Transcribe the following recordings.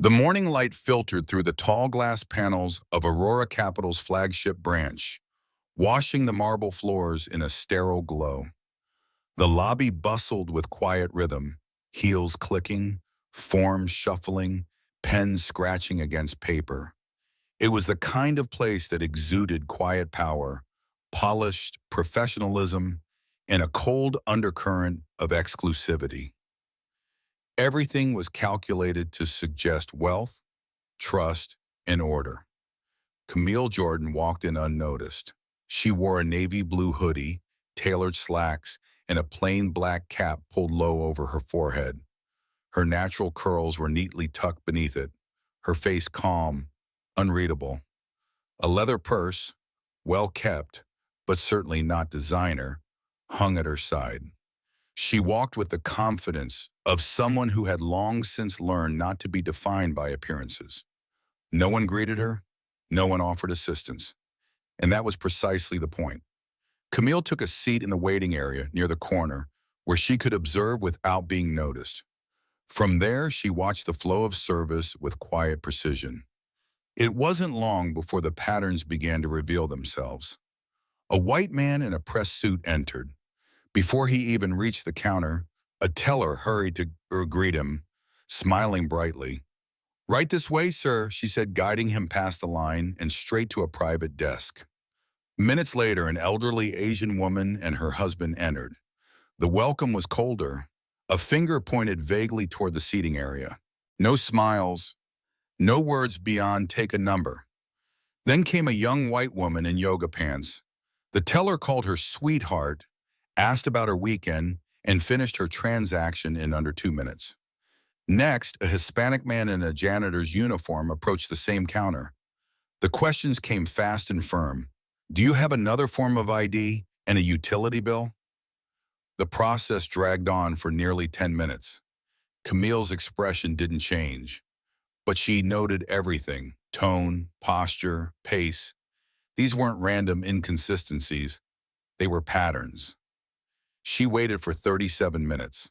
The morning light filtered through the tall glass panels of Aurora Capital's flagship branch, washing the marble floors in a sterile glow. The lobby bustled with quiet rhythm, heels clicking, forms shuffling, pens scratching against paper. It was the kind of place that exuded quiet power, polished professionalism, and a cold undercurrent of exclusivity. Everything was calculated to suggest wealth, trust, and order. Camille Jordan walked in unnoticed. She wore a navy blue hoodie, tailored slacks, and a plain black cap pulled low over her forehead. Her natural curls were neatly tucked beneath it, her face calm, unreadable. A leather purse, well kept, but certainly not designer, hung at her side. She walked with the confidence of someone who had long since learned not to be defined by appearances. No one greeted her, no one offered assistance, and that was precisely the point. Camille took a seat in the waiting area near the corner where she could observe without being noticed. From there, she watched the flow of service with quiet precision. It wasn't long before the patterns began to reveal themselves. A white man in a press suit entered. Before he even reached the counter, a teller hurried to greet him, smiling brightly. "Right this way, sir," she said, guiding him past the line and straight to a private desk. Minutes later, an elderly Asian woman and her husband entered. The welcome was colder. A finger pointed vaguely toward the seating area. No smiles, no words beyond "take a number." Then came a young white woman in yoga pants. The teller called her sweetheart, asked about her weekend, and finished her transaction in under 2 minutes. Next, a Hispanic man in a janitor's uniform approached the same counter. The questions came fast and firm. "Do you have another form of ID and a utility bill?" The process dragged on for nearly 10 minutes. Camille's expression didn't change, but she noted everything: tone, posture, pace. These weren't random inconsistencies, they were patterns. She waited for 37 minutes.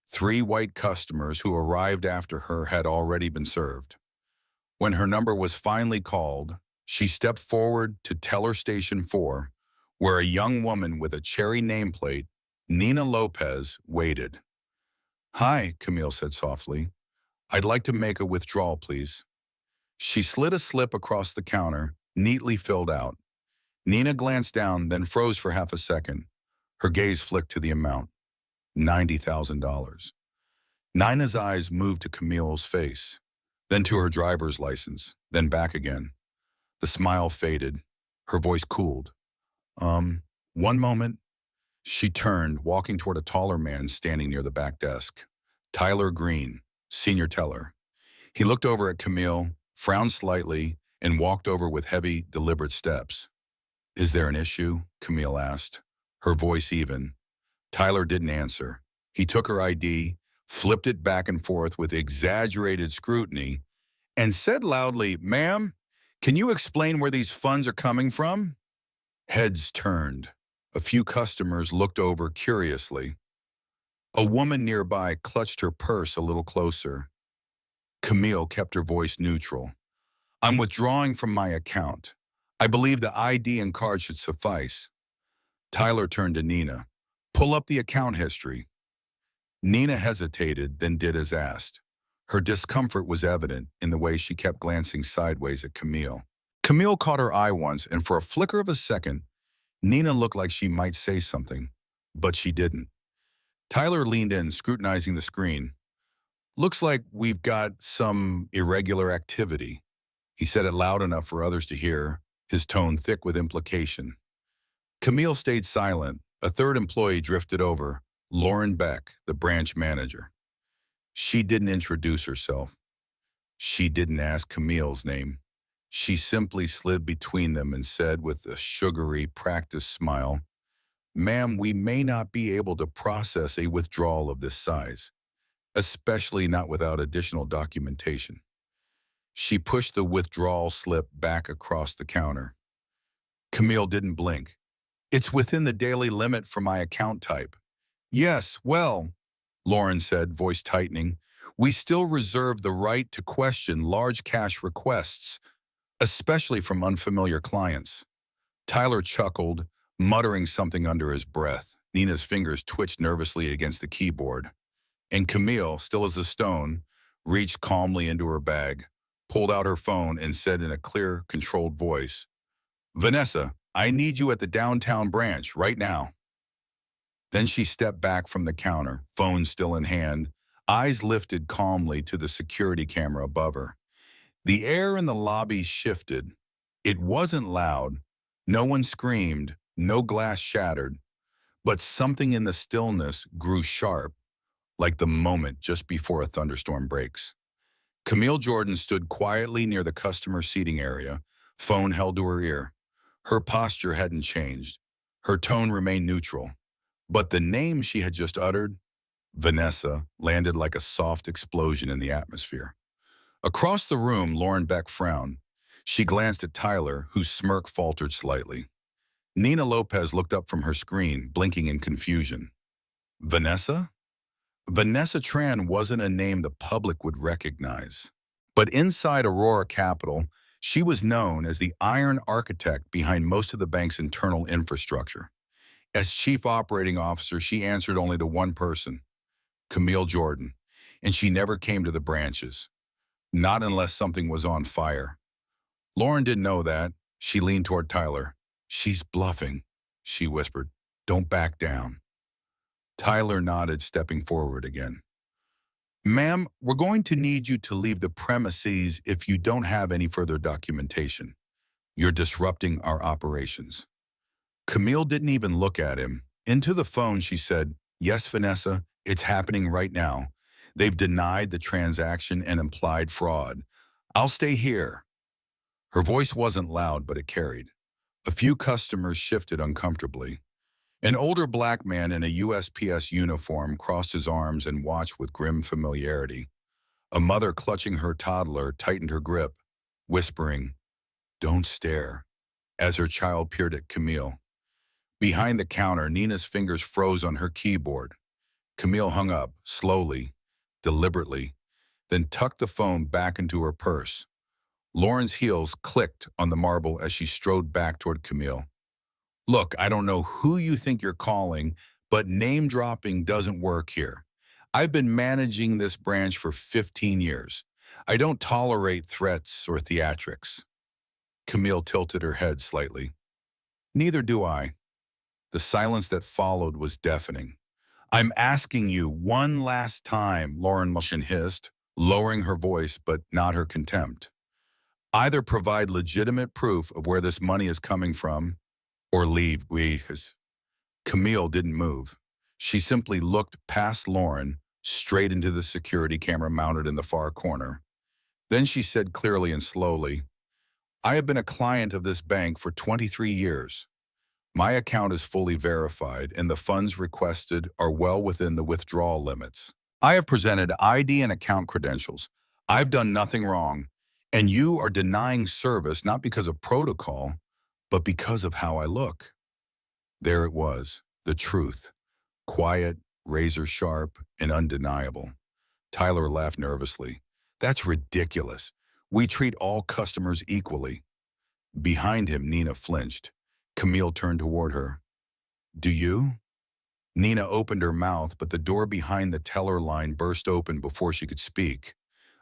3 white customers who arrived after her had already been served. When her number was finally called, she stepped forward to teller station 4, where a young woman with a cherry nameplate, Nina Lopez, waited. "Hi," Camille said softly. "I'd like to make a withdrawal, please." She slid a slip across the counter, neatly filled out. Nina glanced down, then froze for half a second. Her gaze flicked to the amount: $90,000. Nina's eyes moved to Camille's face, then to her driver's license, then back again. The smile faded. Her voice cooled. One moment." She turned, walking toward a taller man standing near the back desk. Tyler Green, senior teller. He looked over at Camille, frowned slightly, and walked over with heavy, deliberate steps. "Is there an issue?" Camille asked, her voice even. Tyler didn't answer. He took her ID, flipped it back and forth with exaggerated scrutiny, and said loudly, "Ma'am, can you explain where these funds are coming from?" Heads turned. A few customers looked over curiously. A woman nearby clutched her purse a little closer. Camille kept her voice neutral. "I'm withdrawing from my account. I believe the ID and card should suffice." Tyler turned to Nina. "Pull up the account history." Nina hesitated, then did as asked. Her discomfort was evident in the way she kept glancing sideways at Camille. Camille caught her eye once, and for a flicker of a second, Nina looked like she might say something, but she didn't. Tyler leaned in, scrutinizing the screen. "Looks like we've got some irregular activity." He said it loud enough for others to hear, his tone thick with implication. Camille stayed silent. A third employee drifted over, Lauren Beck, the branch manager. She didn't introduce herself. She didn't ask Camille's name. She simply slid between them and said with a sugary, practiced smile, "Ma'am, we may not be able to process a withdrawal of this size, especially not without additional documentation." She pushed the withdrawal slip back across the counter. Camille didn't blink. "It's within the daily limit for my account type." "Yes, well," Lauren said, voice tightening, We still reserve the right to question large cash requests, especially from unfamiliar clients. Tyler chuckled, muttering something under his breath. Nina's fingers twitched nervously against the keyboard. And Camille, still as a stone, reached calmly into her bag, pulled out her phone, and said in a clear, controlled voice, "Vanessa, I need you at the downtown branch right now." Then she stepped back from the counter, phone still in hand, eyes lifted calmly to the security camera above her. The air in the lobby shifted. It wasn't loud. No one screamed, no glass shattered, but something in the stillness grew sharp, like the moment just before a thunderstorm breaks. Camille Jordan stood quietly near the customer seating area, phone held to her ear. Her posture hadn't changed. Her tone remained neutral. But the name she had just uttered, Vanessa, landed like a soft explosion in the atmosphere. Across the room, Lauren Beck frowned. She glanced at Tyler, whose smirk faltered slightly. Nina Lopez looked up from her screen, blinking in confusion. Vanessa? Vanessa Tran wasn't a name the public would recognize. But inside Aurora Capital, she was known as the iron architect behind most of the bank's internal infrastructure. As chief operating officer, she answered only to one person, Camille Jordan, and she never came to the branches, not unless something was on fire. Lauren didn't know that. She leaned toward Tyler. "She's bluffing," she whispered. "Don't back down." Tyler nodded, stepping forward again. "Ma'am, we're going to need you to leave the premises if you don't have any further documentation. You're disrupting our operations." Camille didn't even look at him. Into the phone, she said, "Yes, Vanessa, it's happening right now. They've denied the transaction and implied fraud. I'll stay here." Her voice wasn't loud, but it carried. A few customers shifted uncomfortably. An older black man in a USPS uniform crossed his arms and watched with grim familiarity. A mother clutching her toddler tightened her grip, whispering, "Don't stare," as her child peered at Camille. Behind the counter, Nina's fingers froze on her keyboard. Camille hung up, slowly, deliberately, then tucked the phone back into her purse. Lauren's heels clicked on the marble as she strode back toward Camille. "Look, I don't know who you think you're calling, but name-dropping doesn't work here. I've been managing this branch for 15 years. I don't tolerate threats or theatrics." Camille tilted her head slightly. "Neither do I." The silence that followed was deafening. "I'm asking you one last time," Lauren Mushin hissed, lowering her voice but not her contempt. "Either provide legitimate proof of where this money is coming from, or leave." Camille didn't move. She simply looked past Lauren, straight into the security camera mounted in the far corner. Then she said clearly and slowly, "I have been a client of this bank for 23 years. My account is fully verified, and the funds requested are well within the withdrawal limits. I have presented ID and account credentials. I've done nothing wrong, and you are denying service not because of protocol, but because of how I look." There it was, the truth, quiet, razor-sharp, and undeniable. Tyler laughed nervously. "That's ridiculous. We treat all customers equally." Behind him, Nina flinched. Camille turned toward her. "Do you?" Nina opened her mouth, but the door behind the teller line burst open before she could speak.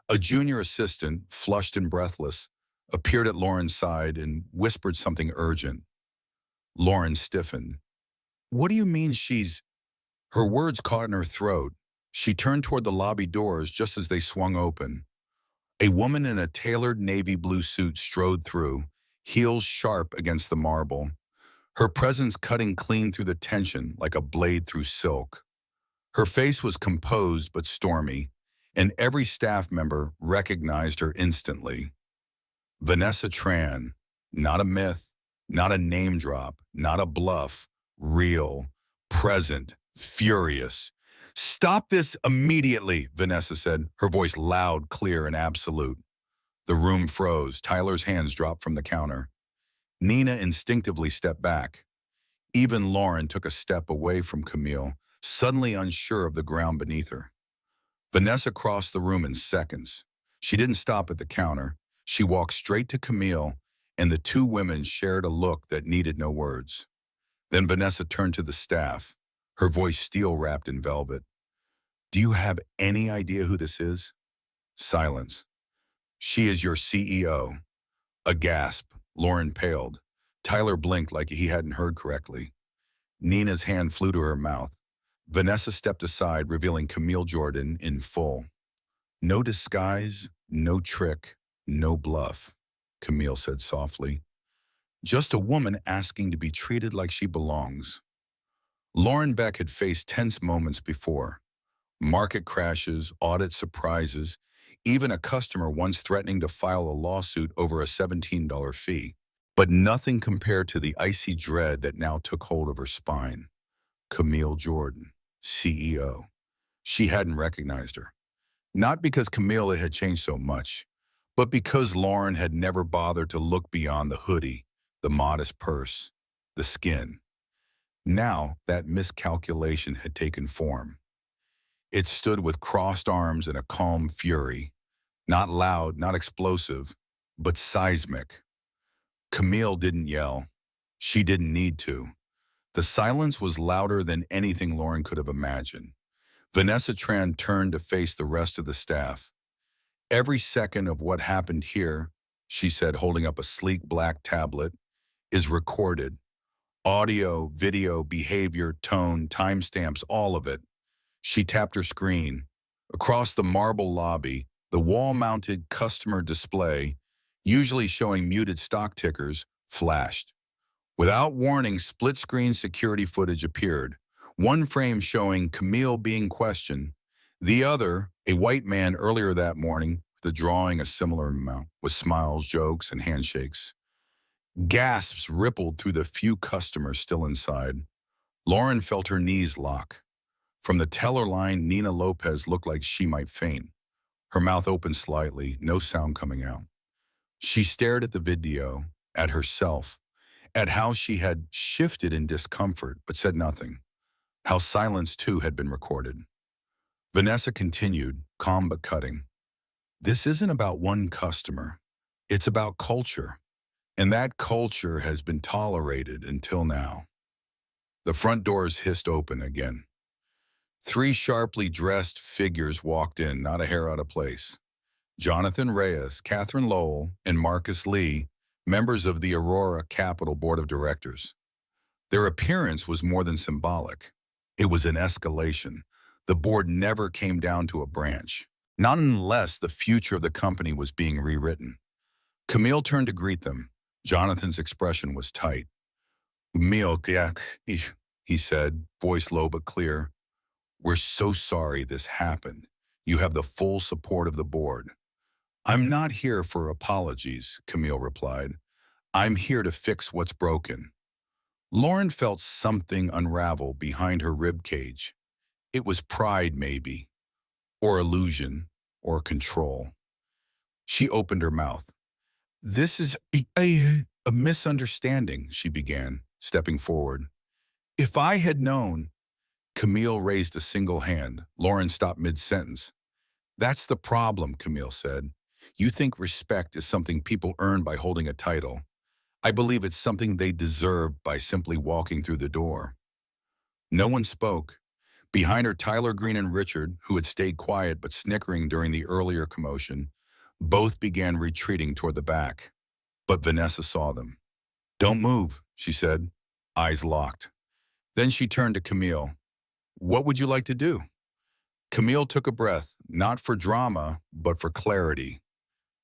A junior assistant, flushed and breathless, appeared at Lauren's side and whispered something urgent. Lauren stiffened. "What do you mean she's—" Her words caught in her throat. She turned toward the lobby doors just as they swung open. A woman in a tailored navy blue suit strode through, heels sharp against the marble. Her presence cutting clean through the tension like a blade through silk. Her face was composed but stormy, and every staff member recognized her instantly. Vanessa Tran, not a myth, not a name drop, not a bluff, real, present, furious. "Stop this immediately," Vanessa said, her voice loud, clear, and absolute. The room froze. Tyler's hands dropped from the counter. Nina instinctively stepped back. Even Lauren took a step away from Camille, suddenly unsure of the ground beneath her. Vanessa crossed the room in seconds. She didn't stop at the counter. She walked straight to Camille, and the two women shared a look that needed no words. Then Vanessa turned to the staff, her voice steel-wrapped in velvet. "Do you have any idea who this is?" Silence. "She is your CEO." A gasp. Lauren paled. Tyler blinked like he hadn't heard correctly. Nina's hand flew to her mouth. Vanessa stepped aside, revealing Camille Jordan in full. "No disguise, no trick, no bluff," Camille said softly. "Just a woman asking to be treated like she belongs." Lauren Beck had faced tense moments before. Market crashes, audit surprises, even a customer once threatening to file a lawsuit over a $17 fee. But nothing compared to the icy dread that now took hold of her spine. Camille Jordan, CEO. She hadn't recognized her. Not because Camille had changed so much, but because Lauren had never bothered to look beyond the hoodie, the modest purse, the skin. Now that miscalculation had taken form. It stood with crossed arms and a calm fury, not loud, not explosive, but seismic. Camille didn't yell. She didn't need to. The silence was louder than anything Lauren could have imagined. Vanessa Tran turned to face the rest of the staff. "Every second of what happened here," she said, holding up a sleek black tablet, "is recorded. Audio, video, behavior, tone, timestamps, all of it." She tapped her screen. Across the marble lobby, the wall-mounted customer display, usually showing muted stock tickers, flashed. Without warning, split-screen security footage appeared. One frame showing Camille being questioned. The other, a white man earlier that morning, withdrawing a similar amount, with smiles, jokes, and handshakes. Gasps rippled through the few customers still inside. Lauren felt her knees lock. From the teller line, Nina Lopez looked like she might faint. Her mouth opened slightly, no sound coming out. She stared at the video, at herself, at how she had shifted in discomfort but said nothing. How silence, too, had been recorded. Vanessa continued, calm but cutting. "This isn't about one customer. It's about culture. And that culture has been tolerated until now." The front doors hissed open again. Three sharply dressed figures walked in, not a hair out of place. Jonathan Reyes, Catherine Lowell, and Marcus Lee, members of the Aurora Capital Board of Directors. Their appearance was more than symbolic. It was an escalation. The board never came down to a branch, not unless the future of the company was being rewritten. Camille turned to greet them. Jonathan's expression was tight. "Camille, he said, voice low but clear. "We're so sorry this happened. You have the full support of the board." "I'm not here for apologies," Camille replied. "I'm here to fix what's broken." Lauren felt something unravel behind her rib cage. It was pride, maybe, or illusion, or control. She opened her mouth. "This is a misunderstanding," she began, stepping forward. "If I had known—" Camille raised a single hand. Lauren stopped mid-sentence. "That's the problem," Camille said. "You think respect is something people earn by holding a title. I believe it's something they deserve by simply walking through the door." No one spoke. Behind her, Tyler Green and Richard, who had stayed quiet but snickering during the earlier commotion, both began retreating toward the back. But Vanessa saw them. "Don't move," she said, eyes locked. Then she turned to Camille. "What would you like to do?" Camille took a breath, not for drama, but for clarity.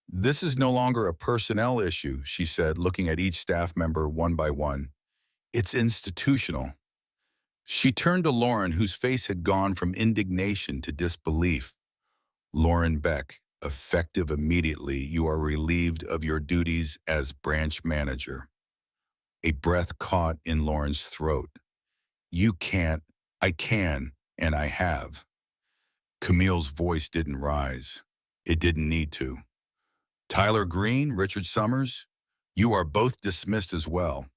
"This is no longer a personnel issue," she said, looking at each staff member one by one. "It's institutional." She turned to Lauren, whose face had gone from indignation to disbelief. "Lauren Beck, effective immediately, you are relieved of your duties as branch manager." A breath caught in Lauren's throat. "You can't, I can, and I have." Camille's voice didn't rise. It didn't need to. "Tyler Green, Richard Summers, you are both dismissed as well."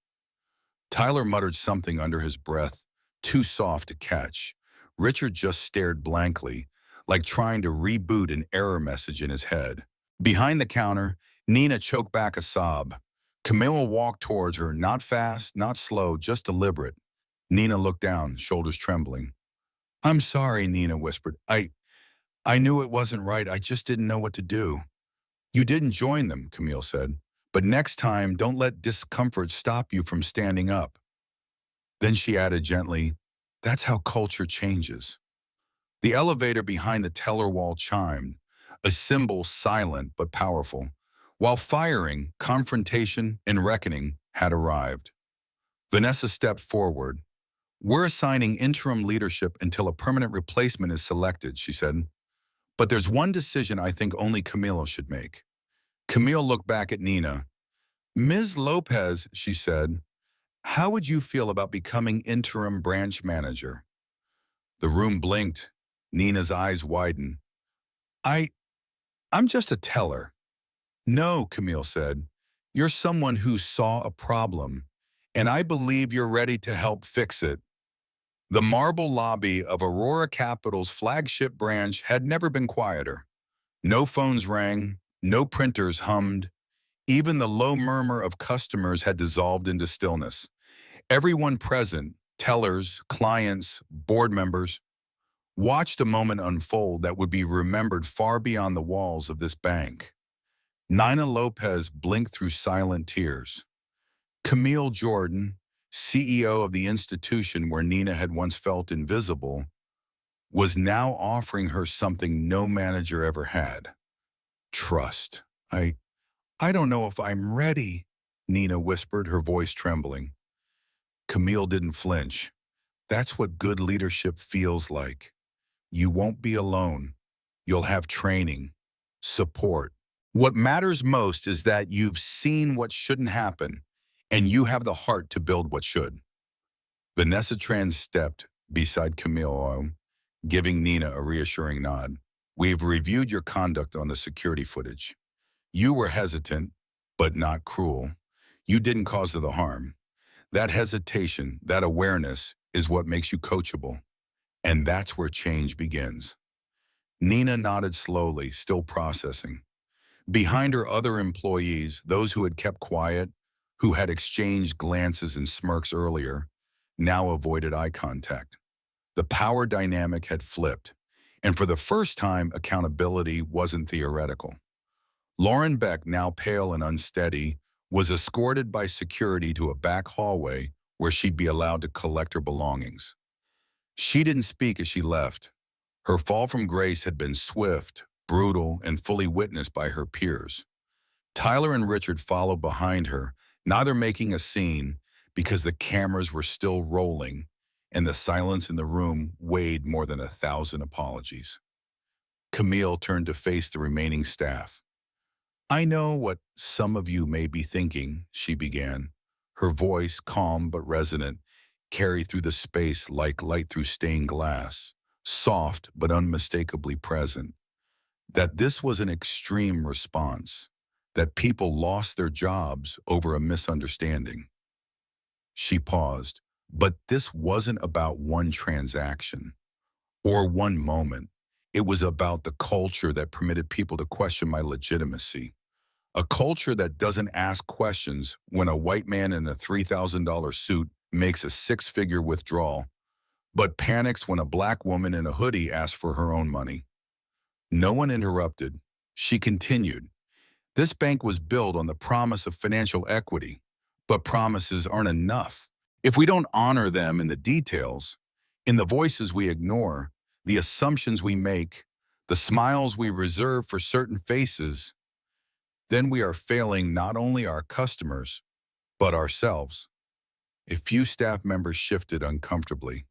Tyler muttered something under his breath, too soft to catch. Richard just stared blankly, like trying to reboot an error message in his head. Behind the counter, Nina choked back a sob. Camille walked towards her, not fast, not slow, just deliberate. Nina looked down, shoulders trembling. "I'm sorry," Nina whispered. I knew it wasn't right. I just didn't know what to do." "You didn't join them," Camille said. "But next time, don't let discomfort stop you from standing up." Then she added gently, "That's how culture changes." The elevator behind the teller wall chimed, a symbol silent but powerful. While firing, confrontation, and reckoning had arrived. Vanessa stepped forward. "We're assigning interim leadership until a permanent replacement is selected," she said. "But there's one decision I think only Camilo should make." Camille looked back at Nina. "Ms. Lopez," she said, "how would you feel about becoming interim branch manager?" The room blinked. Nina's eyes widened. I, I'm just a teller." "No," Camille said. "You're someone who saw a problem, and I believe you're ready to help fix it." The marble lobby of Aurora Capital's flagship branch had never been quieter. No phones rang, no printers hummed. Even the low murmur of customers had dissolved into stillness. Everyone present, tellers, clients, board members, watched a moment unfold that would be remembered far beyond the walls of this bank. Nina Lopez blinked through silent tears. Camille Jordan, CEO of the institution where Nina had once felt invisible, was now offering her something no manager ever had: trust. I don't know if I'm ready," Nina whispered, her voice trembling. Camille didn't flinch. "That's what good leadership feels like. You won't be alone. You'll have training, support. What matters most is that you've seen what shouldn't happen, and you have the heart to build what should." Vanessa Tran stepped beside Camille, giving Nina a reassuring nod. "We've reviewed your conduct on the security footage. You were hesitant, but not cruel. You didn't cause her the harm. That hesitation, that awareness, is what makes you coachable. And that's where change begins." Nina nodded slowly, still processing. Behind her, other employees, those who had kept quiet, who had exchanged glances and smirks earlier, now avoided eye contact. The power dynamic had flipped, and for the first time, accountability wasn't theoretical. Lauren Beck, now pale and unsteady, was escorted by security to a back hallway where she'd be allowed to collect her belongings. She didn't speak as she left. Her fall from grace had been swift, brutal, and fully witnessed by her peers. Tyler and Richard followed behind her, neither making a scene because the cameras were still rolling and the silence in the room weighed more than 1,000 apologies. Camille turned to face the remaining staff. "I know what some of you may be thinking," she began. Her voice, calm but resonant, carried through the space like light through stained glass, soft but unmistakably present. "That this was an extreme response, that people lost their jobs over a misunderstanding." She paused. "But this wasn't about one transaction or one moment. It was about the culture that permitted people to question my legitimacy. A culture that doesn't ask questions when a white man in a $3,000 suit makes a six-figure withdrawal, but panics when a black woman in a hoodie asks for her own money." No one interrupted. She continued. "This bank was built on the promise of financial equity, but promises aren't enough. If we don't honor them in the details, in the voices we ignore, the assumptions we make, the smiles we reserve for certain faces, then we are failing not only our customers, but ourselves." A few staff members shifted uncomfortably.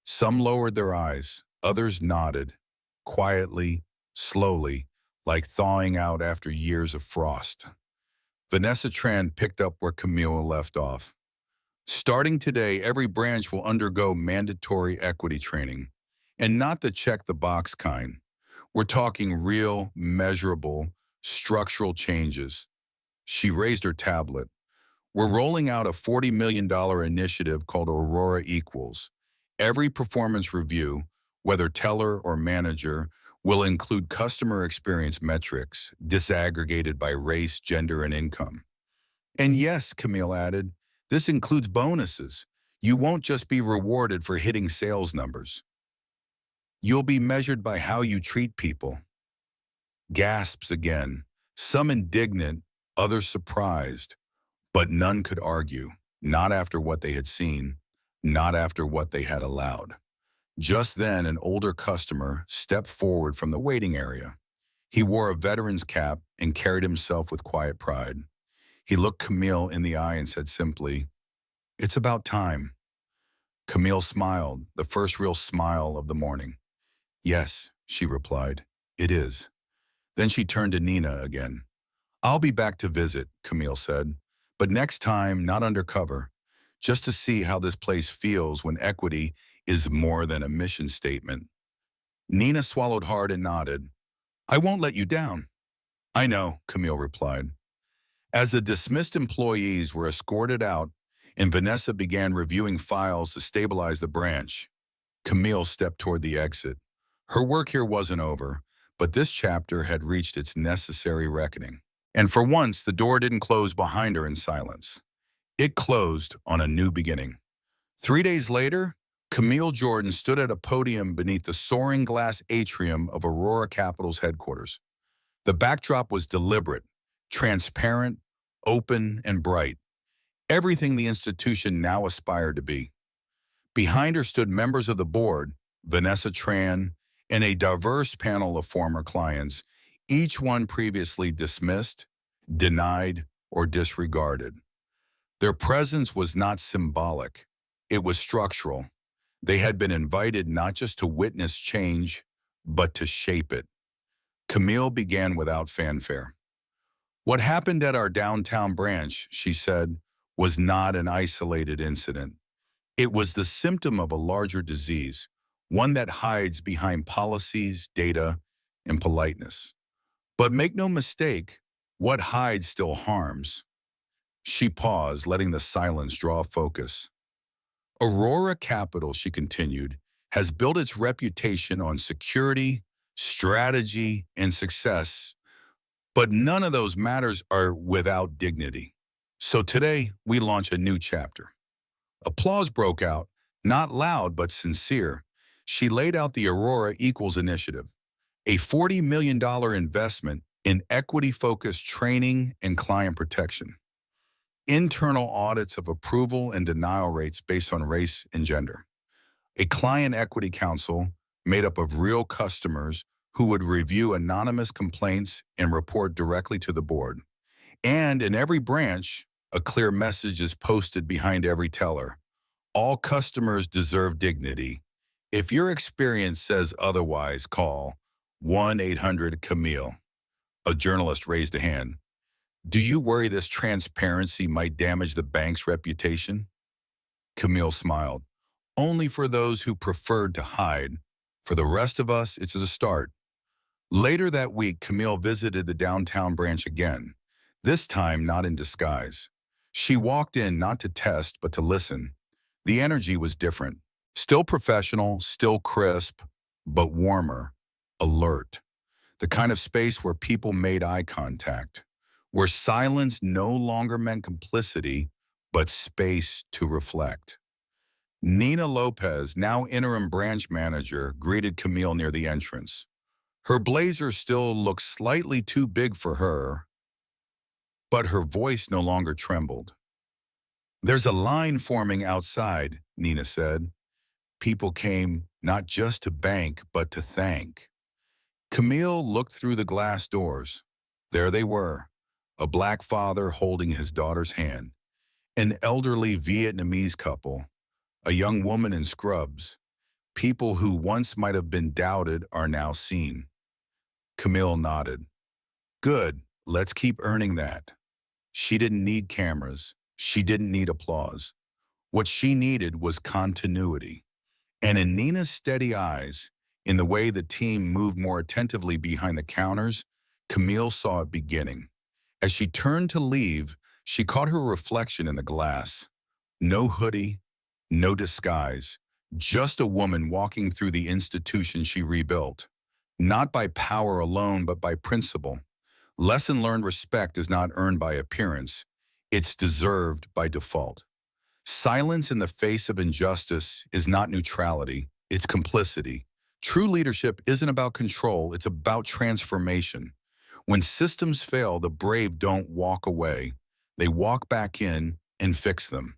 Some lowered their eyes, others nodded, quietly, slowly, like thawing out after years of frost. Vanessa Tran picked up where Camille left off. "Starting today, every branch will undergo mandatory equity training, and not the check-the-box kind. We're talking real, measurable, structural changes." She raised her tablet. "We're rolling out a $40 million initiative called Aurora Equals. Every performance review, whether teller or manager, will include customer experience metrics disaggregated by race, gender, and income. And yes, Camille added, this includes bonuses. You won't just be rewarded for hitting sales numbers. You'll be measured by how you treat people. Gasps again, some indignant, others surprised, but none could argue, not after what they had seen, not after what they had allowed. Just then, an older customer stepped forward from the waiting area. He wore a veteran's cap and carried himself with quiet pride. He looked Camille in the eye and said simply, "It's about time." Camille smiled, the first real smile of the morning. "Yes," she replied, "it is." Then she turned to Nina again. "I'll be back to visit," Camille said, "but next time, not undercover, just to see how this place feels when equity is more than a mission statement." Nina swallowed hard and nodded. "I won't let you down." "I know," Camille replied. As the dismissed employees were escorted out and Vanessa began reviewing files to stabilize the branch, Camille stepped toward the exit. Her work here wasn't over, but this chapter had reached its necessary reckoning. And for once, the door didn't close behind her in silence. It closed on a new beginning. 3 days later, Camille Jordan stood at a podium beneath the soaring glass atrium of Aurora Capital's headquarters. The backdrop was deliberate, transparent, open, and bright. Everything the institution now aspired to be. Behind her stood members of the board, Vanessa Tran, and a diverse panel of former clients, each one previously dismissed, denied, or disregarded. Their presence was not symbolic. It was structural. They had been invited not just to witness change, but to shape it. Camille began without fanfare. "What happened at our downtown branch," she said, "was not an isolated incident. It was the symptom of a larger disease, one that hides behind policies, data, and politeness. But make no mistake, what hides still harms." She paused, letting the silence draw focus. "Aurora Capital," she continued, "has built its reputation on security, strategy, and success, but none of those matters are without dignity. So today, we launch a new chapter." Applause broke out, not loud but sincere. She laid out the Aurora Equals Initiative, a $40 million investment in equity-focused training and client protection, internal audits of approval and denial rates based on race and gender, a client equity council made up of real customers who would review anonymous complaints and report directly to the board. And in every branch, a clear message is posted behind every teller. All customers deserve dignity. If your experience says otherwise, call 1-800-CAMILLE. A journalist raised a hand. "Do you worry this transparency might damage the bank's reputation?" Camille smiled. "Only for those who preferred to hide. For the rest of us, it's a start." Later that week, Camille visited the downtown branch again, this time not in disguise. She walked in not to test, but to listen. The energy was different. Still professional, still crisp, but warmer, alert. The kind of space where people made eye contact, where silence no longer meant complicity, but space to reflect. Nina Lopez, now interim branch manager, greeted Camille near the entrance. Her blazer still looked slightly too big for her, but her voice no longer trembled. "There's a line forming outside," Nina said. "People came not just to bank, but to thank." Camille looked through the glass doors. There they were, a black father holding his daughter's hand, an elderly Vietnamese couple, a young woman in scrubs. People who once might have been doubted are now seen. Camille nodded. "Good, let's keep earning that." She didn't need cameras. She didn't need applause. What she needed was continuity. And in Nina's steady eyes, in the way the team moved more attentively behind the counters, Camille saw it beginning. As she turned to leave, she caught her reflection in the glass. No hoodie, no disguise, just a woman walking through the institution she rebuilt. Not by power alone, but by principle. Lesson learned: respect is not earned by appearance. It's deserved by default. Silence in the face of injustice is not neutrality, it's complicity. True leadership isn't about control, it's about transformation. When systems fail, the brave don't walk away. They walk back in and fix them.